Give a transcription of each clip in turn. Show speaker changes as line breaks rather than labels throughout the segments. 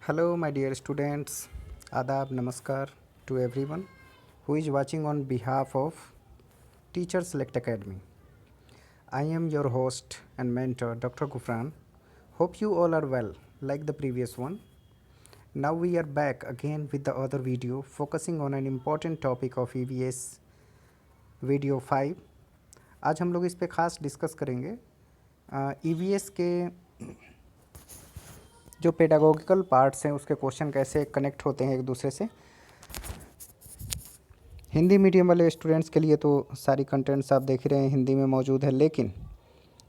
Hello, my dear students. Adab, Namaskar to everyone who is watching on behalf of Teacher Select Academy. I am your host and mentor, Dr. Gufran. Hope you all are well, like the previous one. Now we are back again with the other video focusing on an important topic of EVS video 5। आज हम लोग इस पे ख़ास discuss करेंगे EVS के जो पेडागोगिकल parts हैं उसके क्वेश्चन कैसे कनेक्ट होते हैं एक दूसरे से। हिंदी मीडियम वाले स्टूडेंट्स के लिए तो सारी कंटेंट्स आप देख ही रहे हैं हिंदी में मौजूद है, लेकिन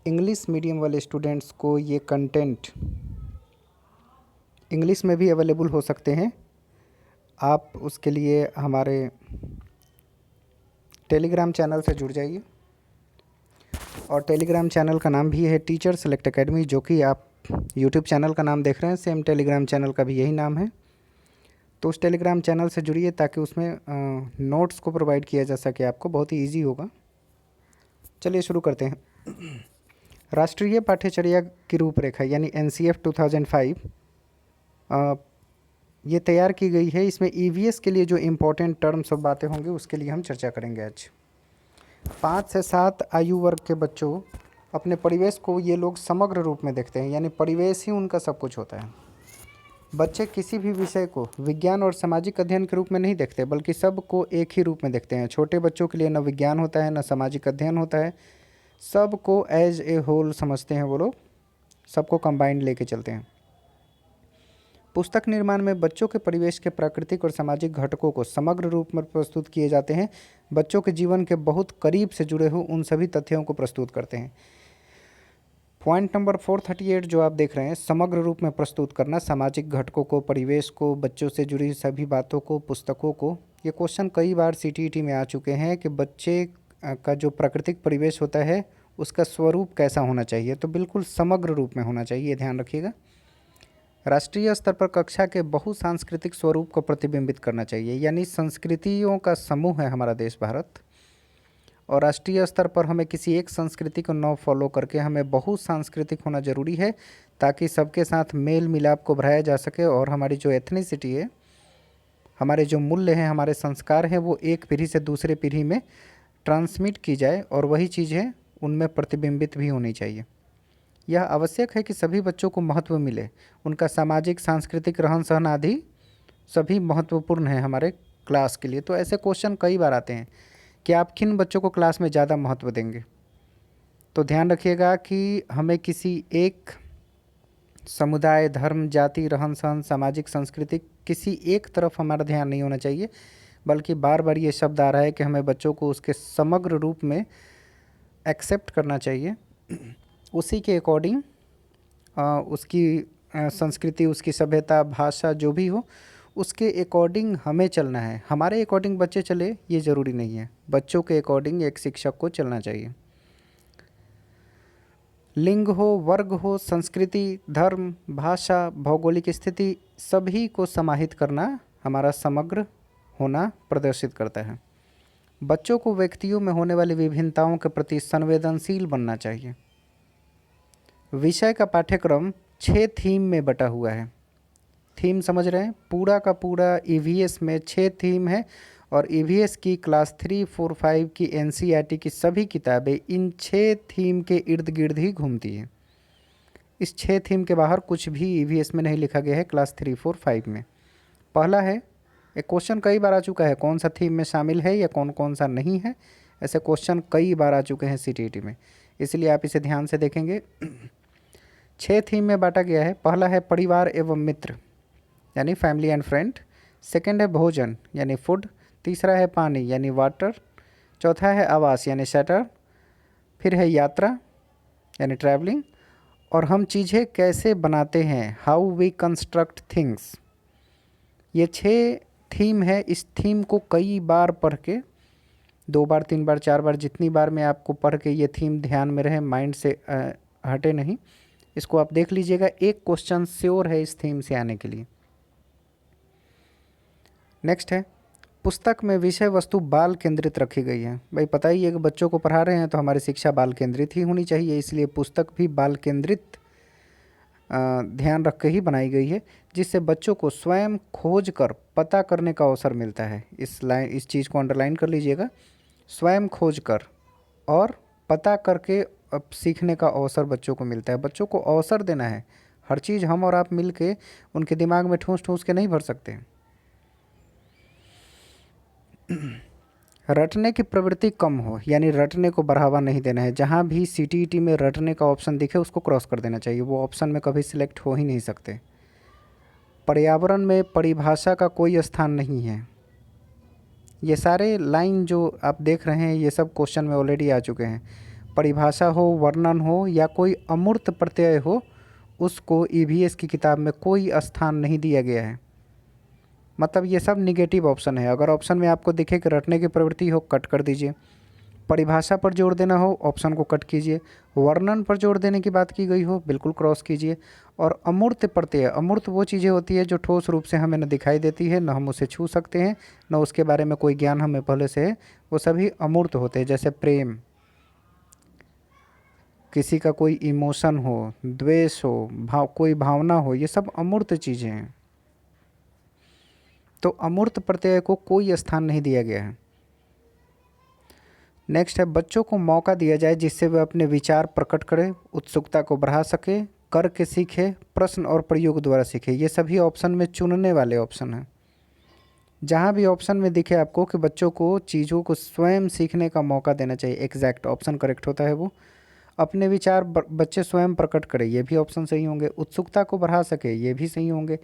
इंग्लिश मीडियम वाले स्टूडेंट्स को ये कंटेंट इंग्लिश में भी अवेलेबल हो सकते हैं। आप उसके लिए हमारे टेलीग्राम चैनल से जुड़ जाइए और टेलीग्राम चैनल का नाम भी है टीचर सेलेक्ट एकेडमी, जो कि आप यूट्यूब चैनल का नाम देख रहे हैं, सेम टेलीग्राम चैनल का भी यही नाम है। तो उस टेलीग्राम चैनल से जुड़िए ताकि उसमें नोट्स को प्रोवाइड किया जा सके आपको, बहुत ही ईजी होगा। चलिए शुरू करते हैं। राष्ट्रीय पाठ्यचर्या की रूपरेखा यानी NCF 2005 ये तैयार की गई है। इसमें EVS के लिए जो इम्पोर्टेंट टर्म्स और बातें होंगी उसके लिए हम चर्चा करेंगे आज। 5 से 7 आयु वर्ग के बच्चों अपने परिवेश को ये लोग समग्र रूप में देखते हैं, यानी परिवेश ही उनका सब कुछ होता है। बच्चे किसी भी विषय को विज्ञान और सामाजिक अध्ययन के रूप में नहीं देखते, बल्कि सब को एक ही रूप में देखते हैं। छोटे बच्चों के लिए न विज्ञान होता है न सामाजिक अध्ययन होता है, सब को एज ए होल समझते हैं वो लोग, सबको कंबाइंड लेके चलते हैं। पुस्तक निर्माण में बच्चों के परिवेश के प्राकृतिक और सामाजिक घटकों को समग्र रूप में प्रस्तुत किए जाते हैं। बच्चों के जीवन के बहुत करीब से जुड़े हुए उन सभी तथ्यों को प्रस्तुत करते हैं। पॉइंट नंबर 438 जो आप देख रहे हैं, समग्र रूप में प्रस्तुत करना, सामाजिक घटकों को, परिवेश को, बच्चों से जुड़ी सभी बातों को, पुस्तकों को। ये क्वेश्चन कई बार CTET में आ चुके हैं कि बच्चे का जो प्राकृतिक परिवेश होता है उसका स्वरूप कैसा होना चाहिए, तो बिल्कुल समग्र रूप में होना चाहिए, ध्यान रखिएगा। राष्ट्रीय स्तर पर कक्षा के बहुसांस्कृतिक स्वरूप को प्रतिबिंबित करना चाहिए, यानी संस्कृतियों का समूह है हमारा देश भारत, और राष्ट्रीय स्तर पर हमें किसी एक संस्कृति को न फॉलो करके हमें बहुसांस्कृतिक होना ज़रूरी है, ताकि सबके साथ मेल मिलाप को बढ़ाया जा सके और हमारी जो एथनिसिटी है, हमारे जो मूल्य हैं, हमारे संस्कार हैं, वो एक पीढ़ी से दूसरे पीढ़ी में ट्रांसमिट की जाए और वही चीज़ें उनमें प्रतिबिंबित भी होनी चाहिए। यह आवश्यक है कि सभी बच्चों को महत्व मिले, उनका सामाजिक, सांस्कृतिक, रहन सहन आदि सभी महत्वपूर्ण है हमारे क्लास के लिए। तो ऐसे क्वेश्चन कई बार आते हैं कि आप किन बच्चों को क्लास में ज़्यादा महत्व देंगे। तो ध्यान रखिएगा कि हमें किसी एक समुदाय, धर्म, जाति, रहन सहन, सामाजिक, सांस्कृतिक किसी एक तरफ हमारा ध्यान नहीं होना चाहिए, बल्कि बार बार ये शब्द आ रहा है कि हमें बच्चों को उसके समग्र रूप में एक्सेप्ट करना चाहिए, उसी के अकॉर्डिंग उसकी संस्कृति, उसकी सभ्यता, भाषा जो भी हो उसके अकॉर्डिंग हमें चलना है। हमारे अकॉर्डिंग बच्चे चले ये ज़रूरी नहीं है, बच्चों के अकॉर्डिंग एक शिक्षक को चलना चाहिए। लिंग हो, वर्ग हो, संस्कृति, धर्म, भाषा, भौगोलिक स्थिति सभी को समाहित करना हमारा समग्र होना प्रदर्शित करता है। बच्चों को व्यक्तियों में होने वाली विभिन्नताओं के प्रति संवेदनशील बनना चाहिए। विषय का पाठ्यक्रम 6 थीम में बटा हुआ है। थीम समझ रहे हैं, पूरा का पूरा EVS में 6 थीम है, और EVS की क्लास 3, 4, 5 की NCERT की सभी किताबें इन 6 थीम के इर्द गिर्द ही घूमती हैं। इस 6 थीम के बाहर कुछ भी EVS में नहीं लिखा गया है क्लास 3, 4, 5 में। पहला है, एक क्वेश्चन कई बार आ चुका है, कौन सा थीम में शामिल है या कौन कौन सा नहीं है। ऐसे क्वेश्चन कई बार आ चुके हैं CTET में, इसलिए आप इसे ध्यान से देखेंगे। 6 थीम में बांटा गया है। पहला है परिवार एवं मित्र यानी फैमिली एंड फ्रेंड। सेकंड है भोजन यानी फूड। तीसरा है पानी यानी वाटर। चौथा है आवास यानी शेल्टर। फिर है यात्रा यानी ट्रैवलिंग, और हम चीज़ें कैसे बनाते हैं, हाउ वी कंस्ट्रक्ट थिंग्स। ये 6 थीम है। इस थीम को कई बार पढ़ के, 2 बार, 3 बार, 4 बार, जितनी बार में आपको पढ़ के ये थीम ध्यान में रहे, माइंड से हटे नहीं, इसको आप देख लीजिएगा। एक क्वेश्चन श्योर है इस थीम से आने के लिए। नेक्स्ट है, पुस्तक में विषय वस्तु बाल केंद्रित रखी गई है। भाई पता ही है कि बच्चों को पढ़ा रहे हैं तो हमारी शिक्षा बाल केंद्रित ही होनी चाहिए, इसलिए पुस्तक भी बाल केंद्रित ध्यान रख के ही बनाई गई है, जिससे बच्चों को स्वयं खोज कर पता करने का अवसर मिलता है। इस चीज़ को अंडरलाइन कर लीजिएगा, स्वयं खोज कर और पता करके अब सीखने का अवसर बच्चों को मिलता है। बच्चों को अवसर देना है। हर चीज़ हम और आप मिल के उनके दिमाग में ठूस ठूस के नहीं भर सकते। रटने की प्रवृत्ति कम हो, यानी रटने को बढ़ावा नहीं देना है। जहाँ भी सीटीईटी में रटने का ऑप्शन दिखे उसको क्रॉस कर देना चाहिए, वो ऑप्शन में कभी सिलेक्ट हो ही नहीं सकते। पर्यावरण में परिभाषा का कोई स्थान नहीं है। ये सारे लाइन जो आप देख रहे हैं ये सब क्वेश्चन में ऑलरेडी आ चुके हैं। परिभाषा हो, वर्णन हो या कोई अमूर्त प्रत्यय हो, उसको ईवीएस की किताब में कोई स्थान नहीं दिया गया है। मतलब ये सब निगेटिव ऑप्शन है। अगर ऑप्शन में आपको दिखे कि रटने की प्रवृत्ति हो, कट कर दीजिए। परिभाषा पर जोर देना हो, ऑप्शन को कट कीजिए। वर्णन पर जोर देने की बात की गई हो, बिल्कुल क्रॉस कीजिए। और अमूर्त प्रत्यय, अमूर्त वो चीज़ें होती है जो ठोस रूप से हमें न दिखाई देती है, न हम उसे छू सकते हैं, न उसके बारे में कोई ज्ञान हमें पहले से है, वो सभी अमूर्त होते हैं। जैसे प्रेम, किसी का कोई इमोशन हो, द्वेष हो, कोई भावना हो, ये सब अमूर्त चीज़ें हैं। तो अमूर्त प्रत्यय को कोई स्थान नहीं दिया गया है। नेक्स्ट है, बच्चों को मौका दिया जाए जिससे वे अपने विचार प्रकट करें, उत्सुकता को बढ़ा सके, करके सीखे, प्रश्न और प्रयोग द्वारा सीखे। ये सभी ऑप्शन में चुनने वाले ऑप्शन हैं। जहाँ भी ऑप्शन में दिखे आपको कि बच्चों को चीज़ों को स्वयं सीखने का मौका देना चाहिए, एग्जैक्ट ऑप्शन करेक्ट होता है वो। अपने विचार बच्चे स्वयं प्रकट करें, ये भी ऑप्शन सही होंगे। उत्सुकता को बढ़ा सके, ये भी सही होंगे।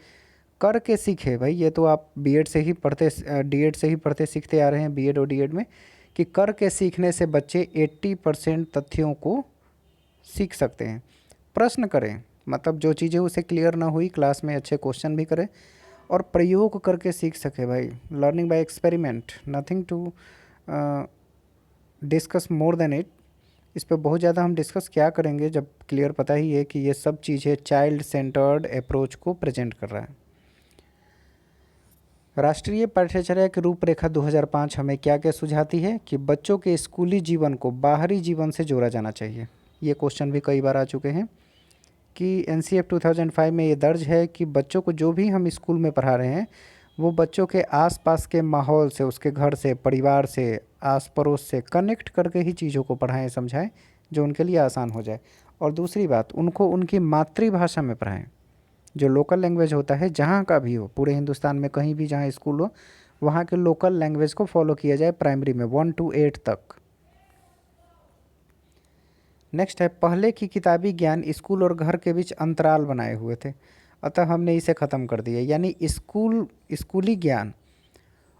करके सीखे, भाई ये तो आप बीएड से ही पढ़ते, डीएड से ही पढ़ते सीखते आ रहे हैं, बीएड और डीएड में, कि करके सीखने से बच्चे 80% तथ्यों को सीख सकते हैं। प्रश्न करें, मतलब जो चीज़ें उसे क्लियर ना हुई क्लास में अच्छे क्वेश्चन भी करें और प्रयोग करके सीख सके। भाई learning by experiment, nothing to discuss more than it. इस पर बहुत ज़्यादा हम डिस्कस क्या करेंगे जब क्लियर पता ही है कि ये सब चीज़ें चाइल्ड सेंटर्ड अप्रोच को प्रेजेंट कर रहा है। राष्ट्रीय पाठ्यचर्या की रूपरेखा 2005 हमें क्या क्या सुझाती है कि बच्चों के स्कूली जीवन को बाहरी जीवन से जोड़ा जाना चाहिए। ये क्वेश्चन भी कई बार आ चुके हैं कि एनसीएफ 2005 में ये दर्ज है कि बच्चों को जो भी हम स्कूल में पढ़ा रहे हैं वो बच्चों के आसपास के माहौल से, उसके घर से, परिवार से, आस पड़ोस से कनेक्ट करके ही चीज़ों को पढ़ाएं, समझाएं, जो उनके लिए आसान हो जाए। और दूसरी बात, उनको उनकी मातृभाषा में पढ़ाएं, जो लोकल लैंग्वेज होता है, जहाँ का भी हो, पूरे हिंदुस्तान में कहीं भी जहाँ स्कूल हो वहाँ के लोकल लैंग्वेज को फॉलो किया जाए प्राइमरी में 1 to 8 तक। नेक्स्ट है, पहले की किताबी ज्ञान स्कूल और घर के बीच अंतराल बनाए हुए थे, अतः हमने इसे ख़त्म कर दिया। यानी स्कूली ज्ञान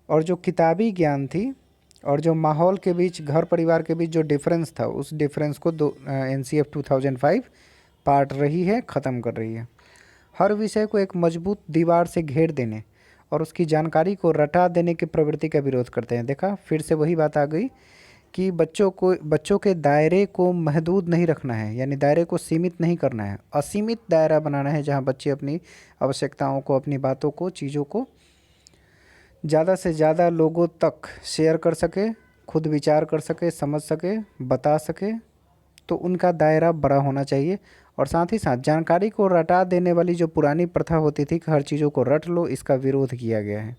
और जो किताबी ज्ञान थी और जो माहौल के बीच, घर परिवार के बीच जो डिफरेंस था, उस डिफरेंस को एनसीएफ 2005 पार्ट रही है, ख़त्म कर रही है। हर विषय को एक मजबूत दीवार से घेर देने और उसकी जानकारी को रटा देने की प्रवृत्ति का विरोध करते हैं। देखा, फिर से वही बात आ गई कि बच्चों के दायरे को महदूद नहीं रखना है, यानी दायरे को सीमित नहीं करना है, असीमित दायरा बनाना है जहाँ बच्चे अपनी आवश्यकताओं को, अपनी बातों को, चीज़ों को ज़्यादा से ज़्यादा लोगों तक शेयर कर सके, खुद विचार कर सके, समझ सके, बता सके। तो उनका दायरा बड़ा होना चाहिए। और साथ ही साथ जानकारी को रटा देने वाली जो पुरानी प्रथा होती थी कि हर चीज़ों को रट लो, इसका विरोध किया गया है।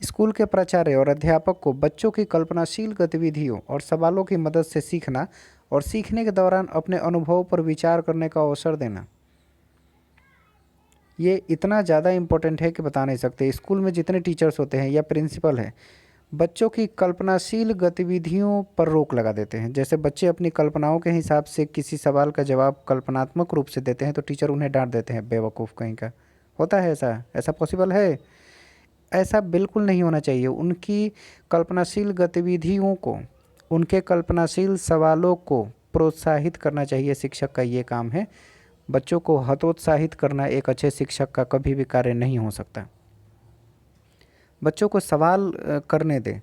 स्कूल के प्राचार्य और अध्यापक को बच्चों की कल्पनाशील गतिविधियों और सवालों की मदद से सीखना और सीखने के दौरान अपने अनुभवों पर विचार करने का अवसर देना, ये इतना ज़्यादा इम्पोर्टेंट है कि बता नहीं सकते। स्कूल में जितने टीचर्स होते हैं या प्रिंसिपल है, बच्चों की कल्पनाशील गतिविधियों पर रोक लगा देते हैं। जैसे बच्चे अपनी कल्पनाओं के हिसाब से किसी सवाल का जवाब कल्पनात्मक रूप से देते हैं तो टीचर उन्हें डांट देते हैं, बेवकूफ़ कहीं का। होता है ऐसा? ऐसा पॉसिबल है? ऐसा बिल्कुल नहीं होना चाहिए। उनकी कल्पनाशील गतिविधियों को, उनके कल्पनाशील सवालों को प्रोत्साहित करना चाहिए, शिक्षक का ये काम है। बच्चों को हतोत्साहित करना एक अच्छे शिक्षक का कभी भी कार्य नहीं हो सकता। बच्चों को सवाल करने दें,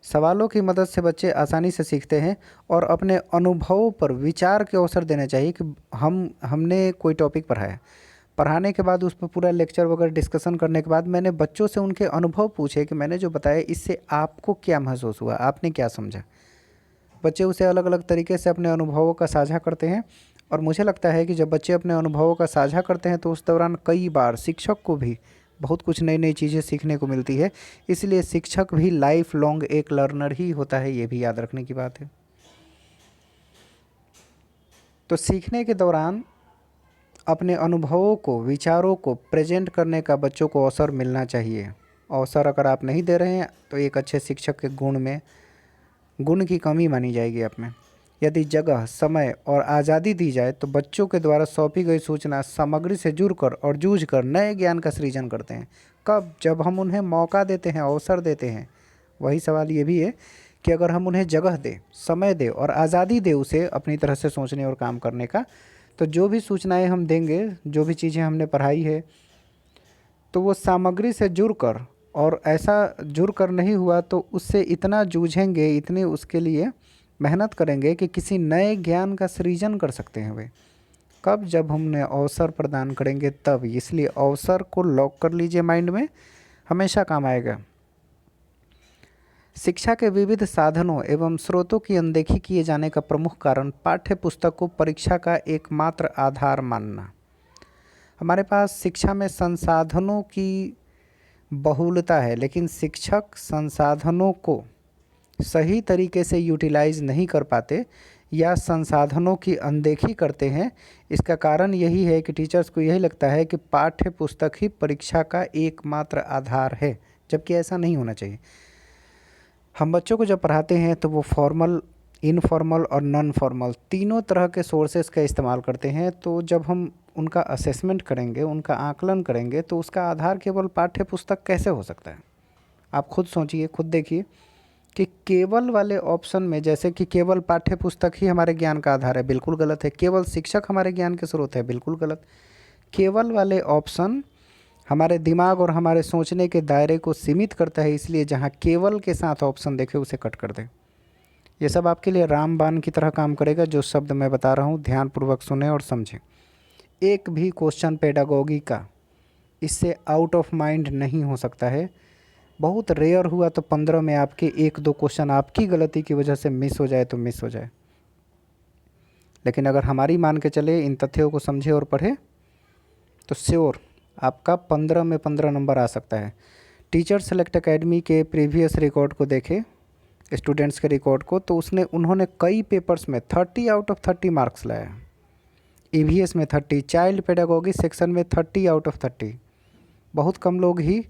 सवालों की मदद से बच्चे आसानी से सीखते हैं और अपने अनुभवों पर विचार के अवसर देना चाहिए कि हमने कोई टॉपिक पढ़ाया, पढ़ाने के बाद उस पर पूरा लेक्चर वगैरह डिस्कशन करने के बाद मैंने बच्चों से उनके अनुभव पूछे कि मैंने जो बताया इससे आपको क्या महसूस हुआ, आपने क्या समझा। बच्चे उसे अलग अलग तरीके से अपने अनुभवों का साझा करते हैं और मुझे लगता है कि जब बच्चे अपने अनुभवों का साझा करते हैं तो उस दौरान कई बार शिक्षक को भी बहुत कुछ नई नई चीज़ें सीखने को मिलती है। इसलिए शिक्षक भी लाइफ लॉन्ग एक लर्नर ही होता है, ये भी याद रखने की बात है। तो सीखने के दौरान अपने अनुभवों को, विचारों को प्रेजेंट करने का बच्चों को अवसर मिलना चाहिए। अवसर अगर आप नहीं दे रहे हैं तो एक अच्छे शिक्षक के गुण की कमी मानी जाएगी आप में। यदि जगह, समय और आज़ादी दी जाए तो बच्चों के द्वारा सौंपी गई सूचना सामग्री से जुड़कर और जूझकर नए ज्ञान का सृजन करते हैं। कब? जब हम उन्हें मौका देते हैं, अवसर देते हैं। वही सवाल ये भी है कि अगर हम उन्हें जगह दें, समय दें और आज़ादी दें उसे अपनी तरह से सोचने और काम करने का, तो जो भी सूचनाएं हम देंगे, जो भी चीज़ें हमने पढ़ाई है, तो वो सामग्री से जुड़कर, और ऐसा जुड़कर नहीं हुआ तो उससे इतना जूझेंगे, इतने उसके लिए मेहनत करेंगे कि किसी नए ज्ञान का सृजन कर सकते हैं वे। कब? जब हमने अवसर प्रदान करेंगे तब। इसलिए अवसर को लॉक कर लीजिए माइंड में, हमेशा काम आएगा। शिक्षा के विविध साधनों एवं स्रोतों की अनदेखी किए जाने का प्रमुख कारण पाठ्य पुस्तक को परीक्षा का एकमात्र आधार मानना। हमारे पास शिक्षा में संसाधनों की बहुलता है, लेकिन शिक्षक संसाधनों को सही तरीके से यूटिलाइज नहीं कर पाते या संसाधनों की अनदेखी करते हैं। इसका कारण यही है कि टीचर्स को यही लगता है कि पाठ्य पुस्तक ही परीक्षा का एकमात्र आधार है, जबकि ऐसा नहीं होना चाहिए। हम बच्चों को जब पढ़ाते हैं तो वो फॉर्मल, इनफॉर्मल और नॉन फॉर्मल तीनों तरह के सोर्सेस का इस्तेमाल करते हैं। तो जब हम उनका असेसमेंट करेंगे, उनका आकलन करेंगे, तो उसका आधार केवल पाठ्य पुस्तक कैसे हो सकता है? आप खुद सोचिए, खुद देखिए कि केवल वाले ऑप्शन में, जैसे कि केवल पाठ्य पुस्तक ही हमारे ज्ञान का आधार है, बिल्कुल गलत है। केवल शिक्षक हमारे ज्ञान के स्रोत है, बिल्कुल गलत। केवल वाले ऑप्शन हमारे दिमाग और हमारे सोचने के दायरे को सीमित करता है, इसलिए जहाँ केवल के साथ ऑप्शन देखे उसे कट कर दें। ये सब आपके लिए रामबाण की तरह काम करेगा। जो शब्द मैं बता रहा हूँ ध्यानपूर्वक सुने और समझें। एक भी क्वेश्चन पेडागोगी का इससे आउट ऑफ माइंड नहीं हो सकता है। बहुत रेयर हुआ तो 15 में आपके 1-2 क्वेश्चन आपकी गलती की वजह से मिस हो जाए तो मिस हो जाए, लेकिन अगर हमारी मान के चले, इन तथ्यों को समझे और पढ़े, तो श्योर आपका 15 में 15 नंबर आ सकता है। टीचर सेलेक्ट एकेडमी के प्रीवियस रिकॉर्ड को देखें, स्टूडेंट्स के रिकॉर्ड को, तो उन्होंने कई पेपर्स में 30 आउट ऑफ 30 मार्क्स लाया। ईवीएस में 30, चाइल्ड पेडागोगी सेक्शन में 30 आउट ऑफ 30। बहुत कम लोग ही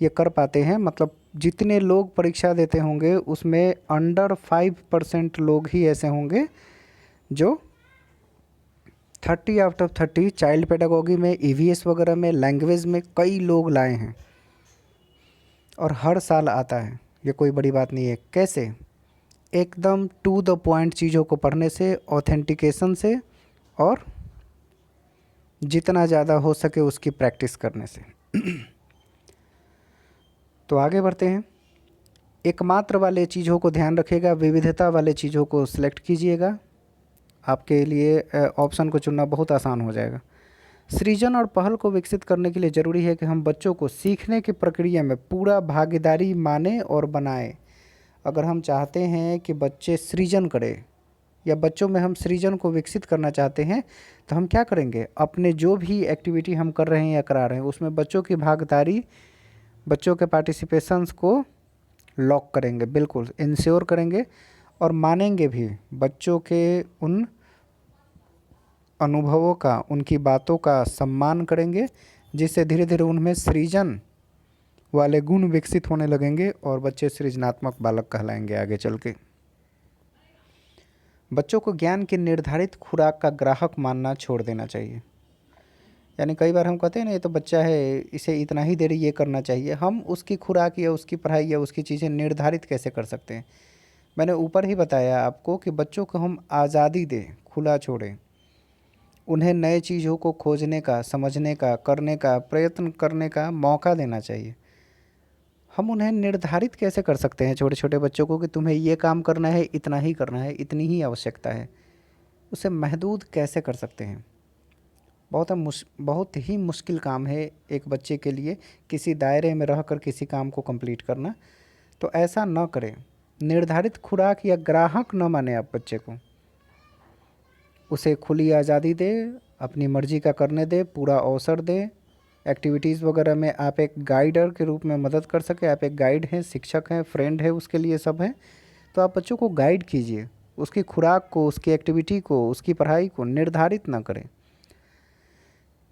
ये कर पाते हैं। मतलब जितने लोग परीक्षा देते होंगे उसमें अंडर 5% लोग ही ऐसे होंगे जो 30 आउट ऑफ 30 चाइल्ड पेडागोगी में, ईवीएस वगैरह में, लैंग्वेज में कई लोग लाए हैं और हर साल आता है। ये कोई बड़ी बात नहीं है। कैसे? एकदम टू द पॉइंट चीज़ों को पढ़ने से, ऑथेंटिकेशन से, और जितना ज़्यादा हो सके उसकी प्रैक्टिस करने से। तो आगे बढ़ते हैं। एकमात्र वाले चीज़ों को ध्यान रखिएगा, विविधता वाले चीज़ों को सिलेक्ट कीजिएगा। आपके लिए ऑप्शन को चुनना बहुत आसान हो जाएगा। सृजन और पहल को विकसित करने के लिए ज़रूरी है कि हम बच्चों को सीखने की प्रक्रिया में पूरा भागीदारी माने और बनाए। अगर हम चाहते हैं कि बच्चे सृजन करें या बच्चों में हम सृजन को विकसित करना चाहते हैं, तो हम क्या करेंगे? अपने जो भी एक्टिविटी हम कर रहे हैं या करा रहे हैं उसमें बच्चों की भागीदारी, बच्चों के पार्टिसिपेशंस को लॉक करेंगे, बिल्कुल इंश्योर करेंगे और मानेंगे भी। बच्चों के उन अनुभवों का, उनकी बातों का सम्मान करेंगे, जिससे धीरे धीरे उनमें सृजन वाले गुण विकसित होने लगेंगे और बच्चे सृजनात्मक बालक कहलाएंगे आगे चल के। बच्चों को ज्ञान की निर्धारित खुराक का ग्राहक मानना छोड़ देना चाहिए। यानी कई बार हम कहते हैं ना, ये तो बच्चा है, इसे इतना ही देर ये करना चाहिए। हम उसकी खुराक या उसकी पढ़ाई या उसकी चीज़ें निर्धारित कैसे कर सकते हैं? मैंने ऊपर ही बताया आपको कि बच्चों को हम आज़ादी दें, खुला छोड़ें। उन्हें नए चीज़ों को खोजने का, समझने का, करने का, प्रयत्न करने का मौका देना चाहिए। हम उन्हें निर्धारित कैसे कर सकते हैं छोटे छोटे बच्चों को कि तुम्हें ये काम करना है, इतना ही करना है, इतनी ही आवश्यकता है? उसे महदूद कैसे कर सकते हैं? बहुत ही मुश्किल काम है एक बच्चे के लिए किसी दायरे में रहकर किसी काम को कंप्लीट करना। तो ऐसा न करें। निर्धारित खुराक या ग्राहक न माने आप बच्चे को। उसे खुली आज़ादी दे, अपनी मर्जी का करने दे, पूरा अवसर दे। एक्टिविटीज़ वगैरह में आप एक गाइडर के रूप में मदद कर सके। आप एक गाइड हैं, शिक्षक हैं, फ्रेंड है, उसके लिए सब हैं। तो आप बच्चों को गाइड कीजिए, उसकी खुराक को, उसकी एक्टिविटी को, उसकी पढ़ाई को निर्धारित ना करें।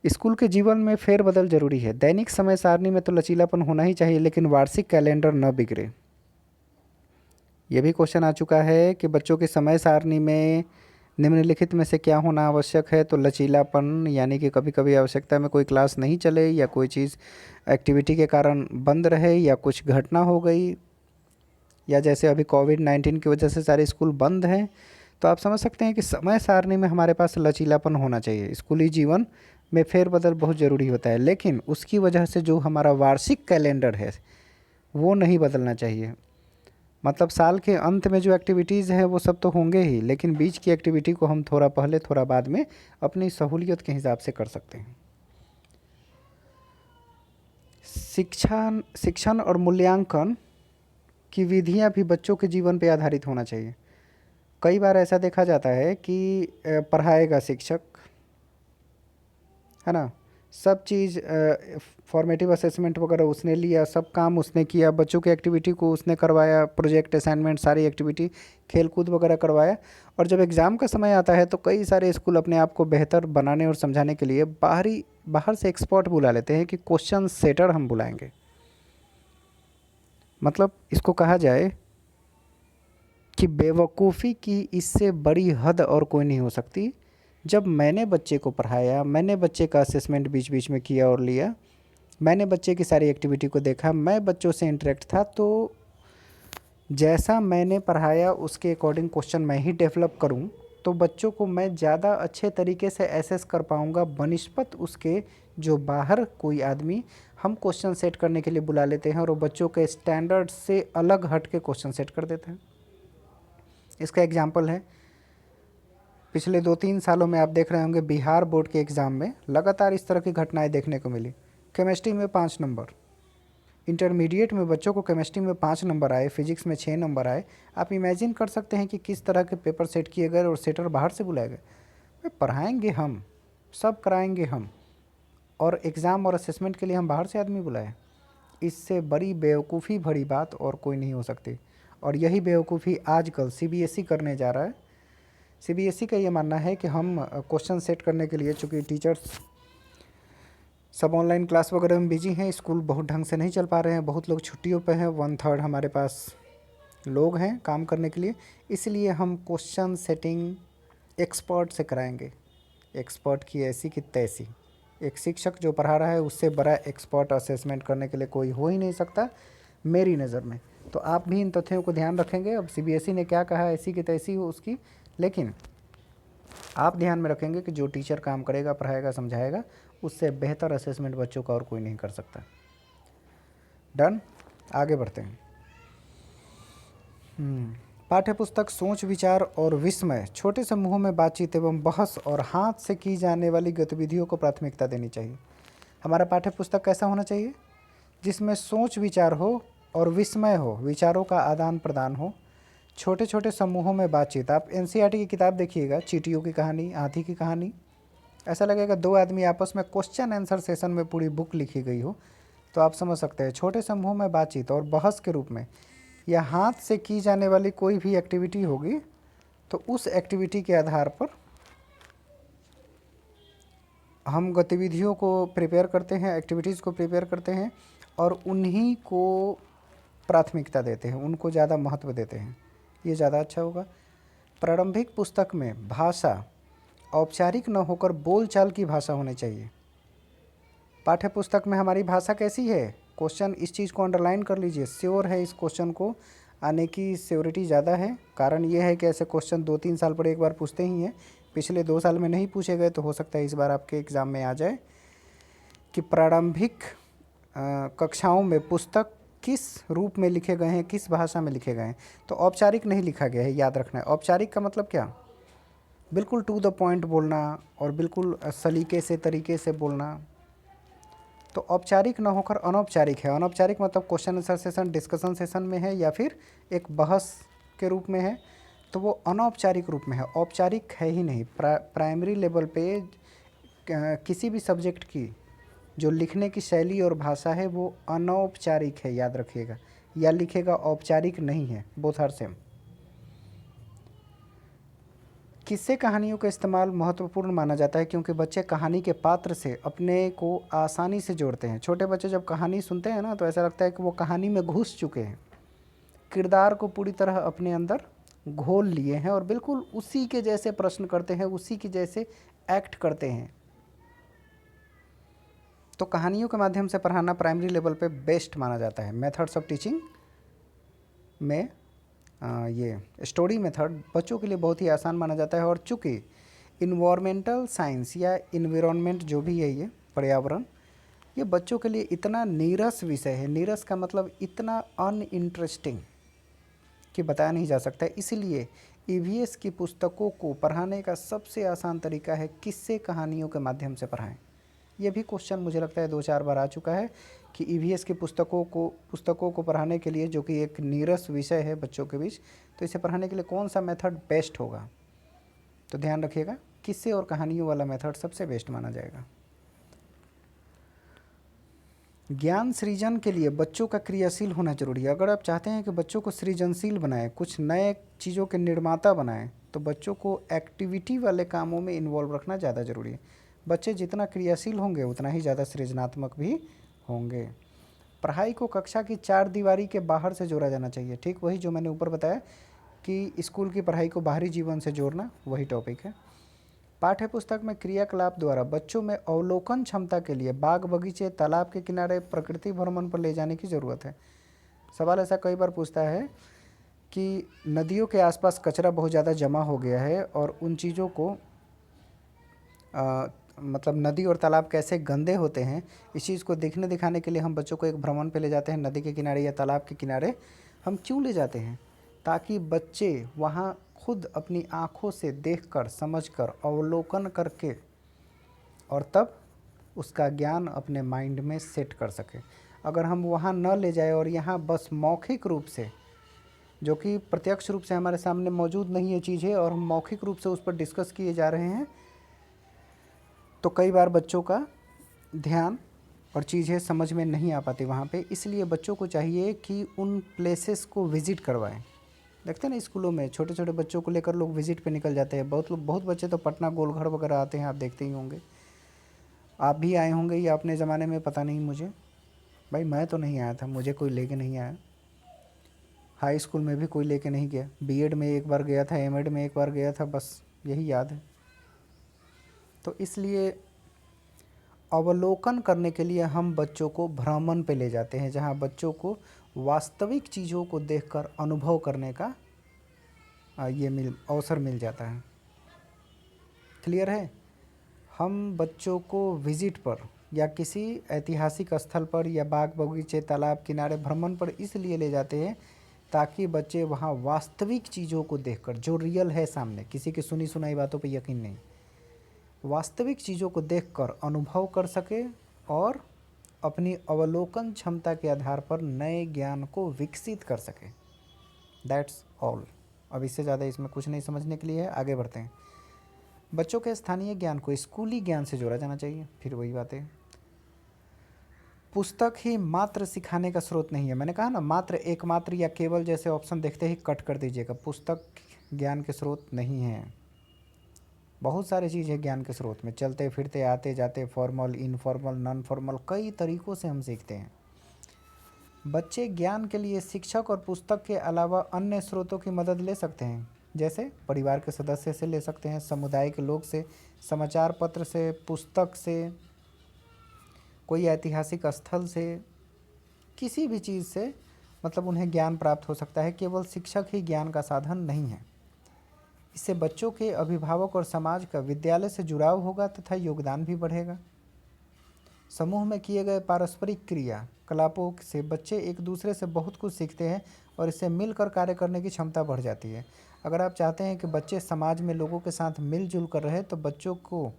स्कूल के जीवन में फेरबदल जरूरी है। दैनिक समय सारणी में तो लचीलापन होना ही चाहिए, लेकिन वार्षिक कैलेंडर न बिगड़े। ये भी क्वेश्चन आ चुका है कि बच्चों की समय सारणी में निम्नलिखित में से क्या होना आवश्यक है। तो लचीलापन, यानी कि कभी कभी आवश्यकता में कोई क्लास नहीं चले, या कोई चीज़ एक्टिविटी के कारण बंद रहे, या कुछ घटना हो गई, या जैसे अभी कोविड-19 की वजह से सारे स्कूल बंद हैं, तो आप समझ सकते हैं कि समय सारणी में हमारे पास लचीलापन होना चाहिए। स्कूली जीवन में फेरबदल बहुत ज़रूरी होता है, लेकिन उसकी वजह से जो हमारा वार्षिक कैलेंडर है वो नहीं बदलना चाहिए। मतलब साल के अंत में जो एक्टिविटीज़ हैं वो सब तो होंगे ही, लेकिन बीच की एक्टिविटी को हम थोड़ा पहले थोड़ा बाद में अपनी सहूलियत के हिसाब से कर सकते हैं। शिक्षण और मूल्यांकन की विधियां भी बच्चों के जीवन पे आधारित होना चाहिए। कई बार ऐसा देखा जाता है कि पढ़ाएगा शिक्षक, है ना, सब चीज़ फॉर्मेटिव असेसमेंट वगैरह उसने लिया, सब काम उसने किया, बच्चों की एक्टिविटी को उसने करवाया, प्रोजेक्ट असाइनमेंट सारी एक्टिविटी, खेल कूद वगैरह करवाया। और जब एग्ज़ाम का समय आता है तो कई सारे स्कूल अपने आप को बेहतर बनाने और समझाने के लिए बाहर से एक्सपर्ट बुला लेते हैं कि क्वेश्चन सेटर हम बुलाएंगे। मतलब इसको कहा जाए कि बेवकूफ़ी की इससे बड़ी हद और कोई नहीं हो सकती। जब मैंने बच्चे को पढ़ाया, मैंने बच्चे का असेसमेंट बीच बीच में किया और लिया, मैंने बच्चे की सारी एक्टिविटी को देखा, मैं बच्चों से इंटरेक्ट था, तो जैसा मैंने पढ़ाया उसके अकॉर्डिंग क्वेश्चन मैं ही डेवलप करूं, तो बच्चों को मैं ज़्यादा अच्छे तरीके से एसेस कर पाऊंगा बनिस्पत उसके जो बाहर कोई आदमी हम क्वेश्चन सेट करने के लिए बुला लेते हैं और वो बच्चों के स्टैंडर्ड से अलग हट के क्वेश्चन सेट कर देते हैं। इसका एग्जाम्पल है, पिछले 2-3 सालों में आप देख रहे होंगे बिहार बोर्ड के एग्ज़ाम में लगातार इस तरह की घटनाएं देखने को मिली। केमिस्ट्री में 5 नंबर, इंटरमीडिएट में बच्चों को केमिस्ट्री में 5 नंबर आए, फिजिक्स में 6 नंबर आए। आप इमेजिन कर सकते हैं कि किस तरह के पेपर सेट किए गए और सेटर बाहर से बुलाए गए। भाई पढ़ाएंगे हम, सब कराएंगे हम, और एग्ज़ाम और असेसमेंट के लिए हम बाहर से आदमी बुलाए। इससे बड़ी बेवकूफ़ी भरी बात और कोई नहीं हो सकती। और यही बेवकूफ़ी आजकल सीबीएसई करने जा रहा है। सीबीएसई का ये मानना है कि हम क्वेश्चन सेट करने के लिए, चूँकि टीचर्स सब ऑनलाइन क्लास वगैरह में बिजी हैं, स्कूल बहुत ढंग से नहीं चल पा रहे हैं, बहुत लोग छुट्टियों पे हैं, 1/3 हमारे पास लोग हैं काम करने के लिए, इसलिए हम क्वेश्चन सेटिंग एक्सपर्ट से कराएंगे। एक्सपर्ट की ऐसी कि तैसी। एक शिक्षक जो पढ़ा रहा है उससे बड़ा एक्सपर्ट असेसमेंट करने के लिए कोई हो ही नहीं सकता मेरी नज़र में। तो आप भी इन तथ्यों को ध्यान रखेंगे। अब सीबीएसई ने क्या कहा, ऐसी की तैसी हो उसकी, लेकिन आप ध्यान में रखेंगे कि जो टीचर काम करेगा, पढ़ाएगा, समझाएगा, उससे बेहतर असेसमेंट बच्चों का और कोई नहीं कर सकता। डन, आगे बढ़ते हैं। पाठ्य पुस्तक सोच, विचार और विस्मय, छोटे समूहों में बातचीत एवं बहस और हाथ से की जाने वाली गतिविधियों को प्राथमिकता देनी चाहिए। हमारा पाठ्य पुस्तक कैसा होना चाहिए? जिसमें सोच विचार हो और विस्मय हो, विचारों का आदान प्रदान हो, छोटे छोटे समूहों में बातचीत। आप एनसीईआरटी की किताब देखिएगा, चींटियों की कहानी, हाथी की कहानी, ऐसा लगेगा 2 आदमी आपस में क्वेश्चन आंसर सेशन में पूरी बुक लिखी गई हो। तो आप समझ सकते हैं छोटे समूह में बातचीत और बहस के रूप में या हाथ से की जाने वाली कोई भी एक्टिविटी होगी, तो उस एक्टिविटी के आधार पर हम गतिविधियों को प्रिपेयर करते हैं, एक्टिविटीज़ को प्रिपेयर करते हैं और उन्हीं को प्राथमिकता देते हैं, उनको ज़्यादा महत्व देते हैं। ये ज़्यादा अच्छा होगा। प्रारंभिक पुस्तक में भाषा औपचारिक न होकर बोलचाल की भाषा होनी चाहिए। पाठ्य पुस्तक में हमारी भाषा कैसी है? क्वेश्चन, इस चीज़ को अंडरलाइन कर लीजिए, श्योर है इस क्वेश्चन को आने की श्योरिटी ज़्यादा है। कारण ये है कि ऐसे क्वेश्चन 2-3 साल पर एक बार पूछते ही हैं, पिछले 2 साल में नहीं पूछे गए, तो हो सकता है इस बार आपके एग्ज़ाम में आ जाए कि प्रारंभिक कक्षाओं में पुस्तक किस रूप में लिखे गए हैं, किस भाषा में लिखे गए हैं। तो औपचारिक नहीं लिखा गया है, याद रखना है। औपचारिक का मतलब क्या? बिल्कुल टू द पॉइंट बोलना और बिल्कुल सलीके से, तरीके से बोलना। तो औपचारिक न होकर अनौपचारिक है। अनौपचारिक मतलब question answer session, discussion session में है या फिर एक बहस के रूप में है। तो वो अनौपचारिक रूप में है, औपचारिक है ही नहीं। प्राइमरी लेवल पे किसी भी सब्जेक्ट की जो लिखने की शैली और भाषा है वो अनौपचारिक है, याद रखिएगा। या लिखेगा औपचारिक नहीं है, बोथ आर सेम। किस्से कहानियों का इस्तेमाल महत्वपूर्ण माना जाता है क्योंकि बच्चे कहानी के पात्र से अपने को आसानी से जोड़ते हैं। छोटे बच्चे जब कहानी सुनते हैं ना तो ऐसा लगता है कि वो कहानी में घुस चुके हैं, किरदार को पूरी तरह अपने अंदर घोल लिए हैं और बिल्कुल उसी के जैसे प्रश्न करते हैं, उसी के जैसे एक्ट करते हैं। तो कहानियों के माध्यम से पढ़ाना प्राइमरी लेवल पे बेस्ट माना जाता है। मेथड्स ऑफ टीचिंग में ये स्टोरी मेथड बच्चों के लिए बहुत ही आसान माना जाता है। और चूँकि इन्वायरमेंटल साइंस या इन्वायरमेंट जो भी है, ये पर्यावरण, ये बच्चों के लिए इतना नीरस विषय है, नीरस का मतलब इतना अनइंटरेस्टिंग कि बताया नहीं जा सकता। इसलिए ईवीएस की पुस्तकों को पढ़ाने का सबसे आसान तरीका है किस्से कहानियों के माध्यम से पढ़ाएं। ये भी क्वेश्चन मुझे लगता है 2-4 बार आ चुका है कि ईवीएस की पुस्तकों को पढ़ाने के लिए, जो कि एक नीरस विषय है बच्चों के बीच, तो इसे पढ़ाने के लिए कौन सा मेथड बेस्ट होगा। तो ध्यान रखिएगा, किस्से और कहानियों वाला मेथड सबसे बेस्ट माना जाएगा। ज्ञान सृजन के लिए बच्चों का क्रियाशील होना जरूरी है। अगर आप चाहते हैं कि बच्चों को सृजनशील बनाएं, कुछ नए चीज़ों के निर्माता बनाएं, तो बच्चों को एक्टिविटी वाले कामों में इन्वॉल्व रखना ज़्यादा ज़रूरी है। बच्चे जितना क्रियाशील होंगे उतना ही ज़्यादा सृजनात्मक भी होंगे। पढ़ाई को कक्षा की 4 दीवारी के बाहर से जोड़ा जाना चाहिए। ठीक वही जो मैंने ऊपर बताया कि स्कूल की पढ़ाई को बाहरी जीवन से जोड़ना, वही टॉपिक है। पाठ्य पुस्तक में क्रियाकलाप द्वारा बच्चों में अवलोकन क्षमता के लिए बाग बगीचे, तालाब के किनारे, प्रकृति भ्रमण पर ले जाने की ज़रूरत है। सवाल ऐसा कई बार पूछता है कि नदियों के आसपास कचरा बहुत ज़्यादा जमा हो गया है और उन चीज़ों को मतलब नदी और तालाब कैसे गंदे होते हैं, इस चीज़ को देखने दिखाने के लिए हम बच्चों को एक भ्रमण पे ले जाते हैं। नदी के किनारे या तालाब के किनारे हम क्यों ले जाते हैं? ताकि बच्चे वहाँ खुद अपनी आँखों से देखकर, समझकर, अवलोकन करके और तब उसका ज्ञान अपने माइंड में सेट कर सके। अगर हम वहाँ न ले जाए और यहाँ बस मौखिक रूप से, जो कि प्रत्यक्ष रूप से हमारे सामने मौजूद नहीं है चीज़ें, और हम मौखिक रूप से उस पर डिस्कस किए जा रहे हैं, तो कई बार बच्चों का ध्यान और चीज़ें समझ में नहीं आ पाती वहाँ पे। इसलिए बच्चों को चाहिए कि उन प्लेसेस को विज़िट करवाएं। देखते हैं ना स्कूलों में छोटे छोटे बच्चों को लेकर लोग विज़िट पे निकल जाते हैं। बहुत बच्चे तो पटना गोलघर वगैरह आते हैं, आप देखते ही होंगे। आप भी आए होंगे या अपने ज़माने में, पता नहीं मुझे। भाई मैं तो नहीं आया था, मुझे कोई लेके नहीं आया। हाई स्कूल में भी कोई लेके नहीं गया। बीएड में एक बार गया था, एमएड में एक बार गया था, बस यही याद है। तो इसलिए अवलोकन करने के लिए हम बच्चों को भ्रमण पे ले जाते हैं, जहाँ बच्चों को वास्तविक चीज़ों को देखकर अनुभव करने का अवसर मिल जाता है। क्लियर है? हम बच्चों को विज़िट पर या किसी ऐतिहासिक स्थल पर या बाग बगीचे, तालाब किनारे भ्रमण पर इसलिए ले जाते हैं ताकि बच्चे वहाँ वास्तविक चीज़ों को देखकर, जो रियल है सामने, किसी की सुनी सुनाई बातों पर यकीन नहीं, वास्तविक चीज़ों को देखकर अनुभव कर सके और अपनी अवलोकन क्षमता के आधार पर नए ज्ञान को विकसित कर सके। That's all. अब इससे ज़्यादा इसमें कुछ नहीं समझने के लिए है। आगे बढ़ते हैं। बच्चों के स्थानीय ज्ञान को स्कूली ज्ञान से जोड़ा जाना चाहिए। फिर वही बात है, पुस्तक ही मात्र सिखाने का स्रोत नहीं है। मैंने कहा ना, मात्र, एकमात्र या केवल जैसे ऑप्शन देखते ही कट कर दीजिएगा। पुस्तक ज्ञान के स्रोत नहीं है। बहुत सारी चीज़ें ज्ञान के स्रोत में, चलते फिरते, आते जाते, फॉर्मल, इनफॉर्मल, नॉन फॉर्मल, कई तरीक़ों से हम सीखते हैं। बच्चे ज्ञान के लिए शिक्षक और पुस्तक के अलावा अन्य स्रोतों की मदद ले सकते हैं, जैसे परिवार के सदस्य से ले सकते हैं, समुदाय के लोग से, समाचार पत्र से, पुस्तक से, कोई ऐतिहासिक स्थल से, किसी भी चीज़ से मतलब उन्हें ज्ञान प्राप्त हो सकता है। केवल शिक्षक ही ज्ञान का साधन नहीं है। इससे बच्चों के अभिभावक और समाज का विद्यालय से जुड़ाव होगा तथा योगदान भी बढ़ेगा। समूह में किए गए पारस्परिक क्रियाकलापों से बच्चे एक दूसरे से बहुत कुछ सीखते हैं और इससे मिलकर कार्य करने की क्षमता बढ़ जाती है। अगर आप चाहते हैं कि बच्चे समाज में लोगों के साथ मिलजुल कर रहे, तो बच्चों को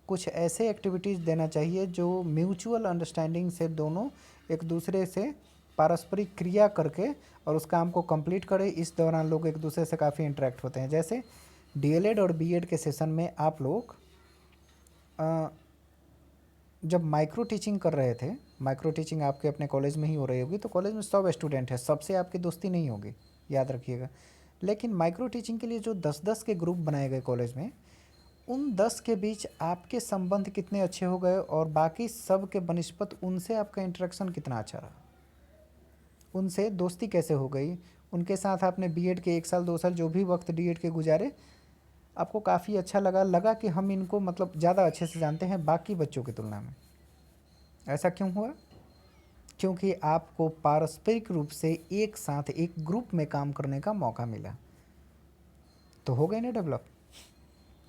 कुछ ऐसे एक्टिविटीज़ देना चाहिए जो म्यूचुअल अंडरस्टैंडिंग से दोनों एक दूसरे से पारस्परिक क्रिया करके और उस काम को कंप्लीट करें। इस दौरान लोग एक दूसरे से काफ़ी इंटरेक्ट होते हैं। जैसे डीएलएड और बीएड के सेशन में आप लोग जब माइक्रो टीचिंग कर रहे थे, माइक्रो टीचिंग आपके अपने कॉलेज में ही हो रही होगी, तो कॉलेज में 100 स्टूडेंट है, सबसे आपकी दोस्ती नहीं होगी, याद रखिएगा। लेकिन माइक्रो टीचिंग के लिए जो 10-10 के ग्रुप बनाए गए कॉलेज में, उन 10 के बीच आपके संबंध कितने अच्छे हो गए और बाकी सब के बनिस्पत उनसे आपका इंटरेक्शन कितना अच्छा रहा, उनसे दोस्ती कैसे हो गई, उनके साथ आपने बीएड के 1 साल 2 साल जो भी वक्त बीएड के गुजारे, आपको काफ़ी अच्छा लगा कि हम इनको मतलब ज़्यादा अच्छे से जानते हैं बाकी बच्चों की तुलना में। ऐसा क्यों हुआ? क्योंकि आपको पारस्परिक रूप से एक साथ एक ग्रुप में काम करने का मौका मिला, तो हो गए ना डेवलप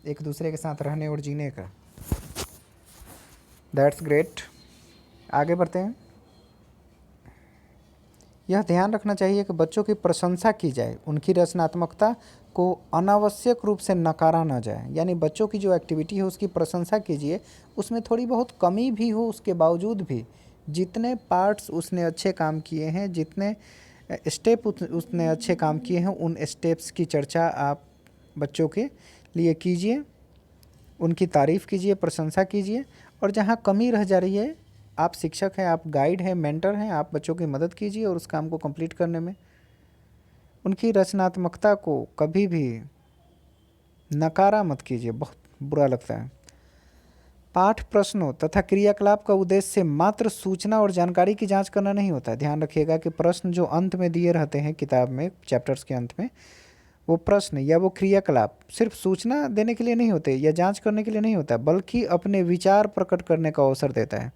एक दूसरे के साथ रहने और जीने का। That's great. आगे बढ़ते हैं। यह ध्यान रखना चाहिए कि बच्चों की प्रशंसा की जाए, उनकी रचनात्मकता को अनावश्यक रूप से नकारा ना जाए। यानी बच्चों की जो एक्टिविटी है उसकी प्रशंसा कीजिए, उसमें थोड़ी बहुत कमी भी हो उसके बावजूद भी जितने पार्ट्स उसने अच्छे काम किए हैं, जितने स्टेप उसने अच्छे काम किए हैं, उन स्टेप्स की चर्चा आप बच्चों के लिए कीजिए, उनकी तारीफ़ कीजिए, प्रशंसा कीजिए। और जहाँ कमी रह जा रही है, आप शिक्षक हैं, आप गाइड हैं, मेंटर हैं, आप बच्चों की मदद कीजिए और उस काम को कंप्लीट करने में। उनकी रचनात्मकता को कभी भी नकारा मत कीजिए, बहुत बुरा लगता है। पाठ प्रश्नों तथा क्रियाकलाप का उद्देश्य मात्र सूचना और जानकारी की जांच करना नहीं होता है। ध्यान रखिएगा कि प्रश्न जो अंत में दिए रहते हैं किताब में, चैप्टर्स के अंत में, वो प्रश्न या वो क्रियाकलाप सिर्फ सूचना देने के लिए नहीं होते या जांच करने के लिए नहीं होता, बल्कि अपने विचार प्रकट करने का अवसर देता है।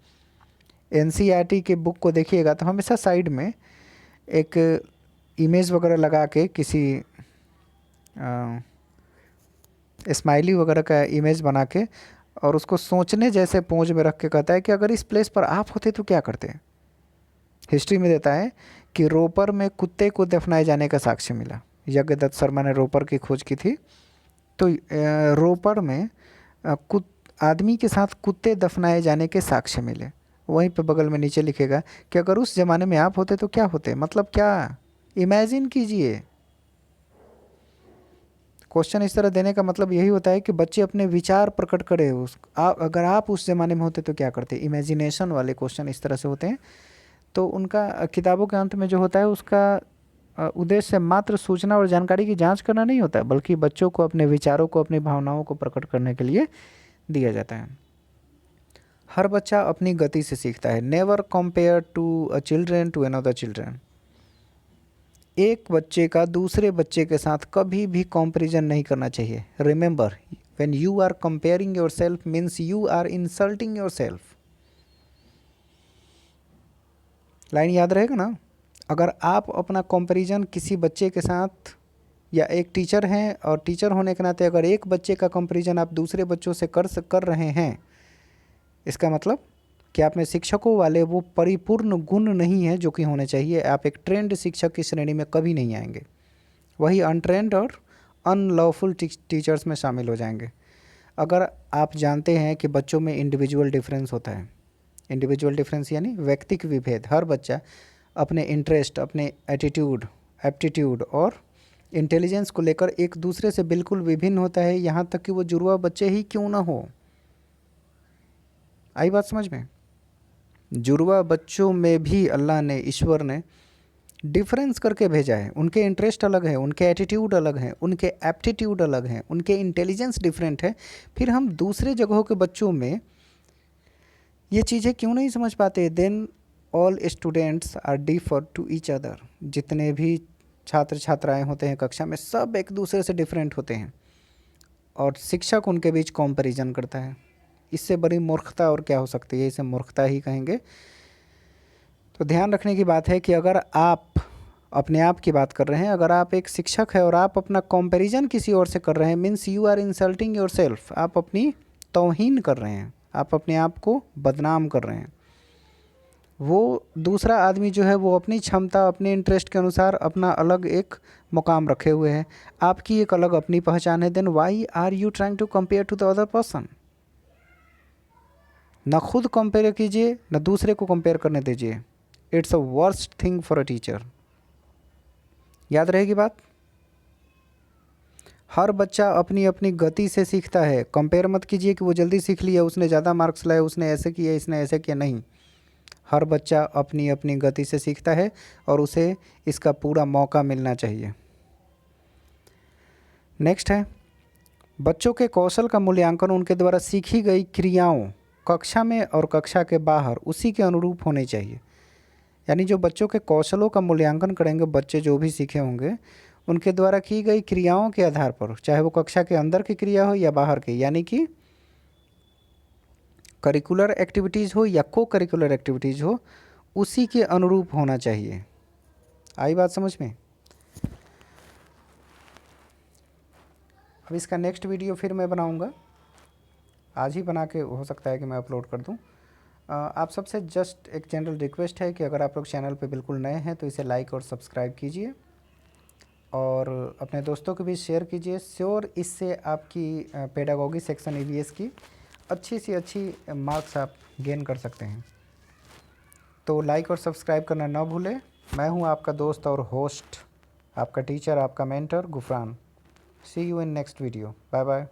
एनसीईआरटी के बुक को देखिएगा तो हमेशा साइड में एक इमेज वगैरह लगा के, किसी स्माइली वगैरह का इमेज बना के और उसको सोचने जैसे पोज में रख के कहता है कि अगर इस प्लेस पर आप होते तो क्या करते। हिस्ट्री में देता है कि रोपर में कुत्ते को दफनाए जाने का साक्ष्य मिला। यज्ञदत्त शर्मा ने रोपर की खोज की थी, तो रोपर में आदमी के साथ कुत्ते दफनाए जाने के साक्ष्य मिले। वहीं पे बगल में नीचे लिखेगा कि अगर उस ज़माने में आप होते तो क्या होते। मतलब क्या, इमेजिन कीजिए। क्वेश्चन इस तरह देने का मतलब यही होता है कि बच्चे अपने विचार प्रकट करें। अगर आप उस ज़माने में होते तो क्या करते। इमेजिनेशन वाले क्वेश्चन इस तरह से होते हैं। तो उनका किताबों के अंत में जो होता है उसका उद्देश्य मात्र सूचना और जानकारी की जांच करना नहीं होता, बल्कि बच्चों को अपने विचारों को, अपनी भावनाओं को प्रकट करने के लिए दिया जाता है। हर बच्चा अपनी गति से सीखता है। Never compare to a children to another children. एक बच्चे का दूसरे बच्चे के साथ कभी भी कंपैरिजन नहीं करना चाहिए। Remember, when you are comparing yourself means you are insulting yourself. Line याद रहेगा ना। अगर आप अपना कंपैरिजन किसी बच्चे के साथ, या एक टीचर हैं और टीचर होने के नाते अगर एक बच्चे का कंपैरिजन आप दूसरे बच्चों से कर रहे हैं, इसका मतलब कि आप में शिक्षकों वाले वो परिपूर्ण गुण नहीं है जो कि होने चाहिए। आप एक ट्रेंड शिक्षक की श्रेणी में कभी नहीं आएंगे, वही अनट्रेंड और अनलॉफुल टीचर्स में शामिल हो जाएंगे। अगर आप जानते हैं कि बच्चों में इंडिविजुअल डिफरेंस होता है, इंडिविजुअल डिफरेंस यानी व्यक्तिक विभेद, हर बच्चा अपने इंटरेस्ट, अपने एटीट्यूड, एप्टीट्यूड और इंटेलिजेंस को लेकर एक दूसरे से बिल्कुल विभिन्न होता है, यहाँ तक कि वो जुड़वा बच्चे ही क्यों ना हो। आई बात समझ में। जुड़वा बच्चों में भी अल्लाह ने, ईश्वर ने डिफरेंस करके भेजा है। उनके इंटरेस्ट अलग है, उनके एटीट्यूड अलग हैं, उनके एप्टीट्यूड अलग हैं, उनके इंटेलिजेंस डिफरेंट है। फिर हम दूसरे जगहों के बच्चों में ये चीज़ें क्यों नहीं समझ पाते। Then all students are differ to each other. जितने भी छात्र छात्राएं होते हैं कक्षा में, सब एक दूसरे से डिफरेंट होते हैं और शिक्षक उनके बीच कंपैरिजन करता है। इससे बड़ी मूर्खता और क्या हो सकती है, इसे मूर्खता ही कहेंगे। तो ध्यान रखने की बात है कि अगर आप अपने आप की बात कर रहे हैं, अगर आप एक शिक्षक हैं और आप अपना कंपैरिजन किसी और से कर रहे हैं, means you are insulting yourself. आप अपनी तौहीन कर रहे हैं, आप अपने आप को बदनाम कर रहे हैं। वो दूसरा आदमी जो है वो अपनी क्षमता, अपने इंटरेस्ट के अनुसार अपना अलग एक मुकाम रखे हुए है, आपकी एक अलग अपनी पहचान है। Then why are you trying to compare to the other person. न खुद कंपेयर कीजिए, न दूसरे को कंपेयर करने दीजिए। It's a worst thing for a teacher. याद रहेगी बात। हर बच्चा अपनी अपनी गति से सीखता है। कंपेयर मत कीजिए कि वो जल्दी सीख लिया, उसने ज़्यादा मार्क्स लाए, उसने ऐसे किया, इसने ऐसे किया, नहीं। हर बच्चा अपनी अपनी गति से सीखता है और उसे इसका पूरा मौका मिलना चाहिए। नेक्स्ट है, बच्चों के कौशल का मूल्यांकन उनके द्वारा सीखी गई क्रियाओं कक्षा में और कक्षा के बाहर उसी के अनुरूप होने चाहिए। यानी जो बच्चों के कौशलों का मूल्यांकन करेंगे, बच्चे जो भी सीखे होंगे उनके द्वारा की गई क्रियाओं के आधार पर, चाहे वो कक्षा के अंदर की क्रिया हो या बाहर की, यानी कि करिकुलर एक्टिविटीज़ हो या को करिकुलर एक्टिविटीज़ हो, उसी के अनुरूप होना चाहिए। आई बात समझ में। अब इसका नेक्स्ट वीडियो फिर मैं बनाऊंगा, आज ही बना के हो सकता है कि मैं अपलोड कर दूं। आप सबसे जस्ट एक जनरल रिक्वेस्ट है कि अगर आप लोग चैनल पे बिल्कुल नए हैं तो इसे लाइक और सब्सक्राइब कीजिए और अपने दोस्तों के बीच शेयर कीजिए। श्योर इससे आपकी पेडागोगी सेक्शन ईवीएस की अच्छी सी अच्छी मार्क्स आप गेन कर सकते हैं। तो लाइक और सब्सक्राइब करना ना भूलें। मैं हूं आपका दोस्त और होस्ट, आपका टीचर, आपका mentor Gufran. See you in next video. Bye bye.